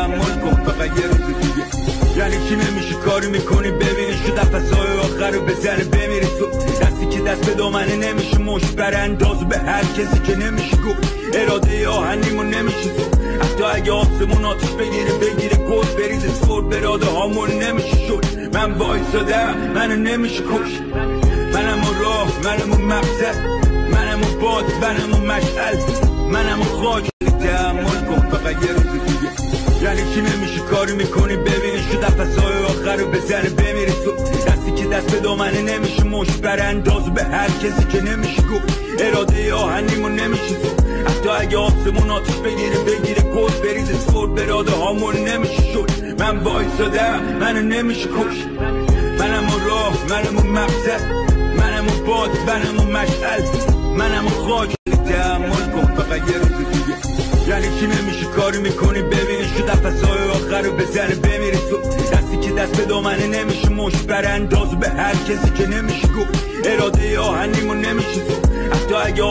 تحمل کن فقط یه روز دیگه. یعنی چی نمیشه کاری میکنی ببینی شو نفسهای آخر رو بزنه بمیری تو. دستی که دست به دامنه نمیشه مشت بر انداز به هر کسی که نمیشه گفت اراده آهنیمون نمیشه تو. حتی اگه آسمون آتش بگیره گل بریزه سفر براده هامون نمیشه شد. من وایسادم منو نمیشه کشت. منم اون راه منم اون مقصد منم اون باد منم اون مشعل منم اون خاک. تحمل کن فقط یه روز دیگه. یعنی چی نمیشه کاری میکنی ببینی شو نفسهای آخر رو بزنه بمیری تو. دستی که دست به دامنه نمیشه مشت بر انداز به هر کسی که نمیشه گفت اراده آهنیمون نمیشه تو. حتی اگه آسمون آتش بگیره گل بریزه سفر براده هامون نمیشه شد. من وایسادم منو نمیشه کشت. منم اون راه منم اون مقصد منم اون باد منم اون مشعل منم اون خاک. تحمل کن فقط یه روز دیگه. یعنی چی نمیشه کاری میکنی ببینی شو نفسهای آخر رو بزنه بمیری تو. دستی که دست به دامنه نمیشه مشت بر انداز به هر کسی که نمیشه گفت اراده آهنیمون نمیشه تو. حتی اگه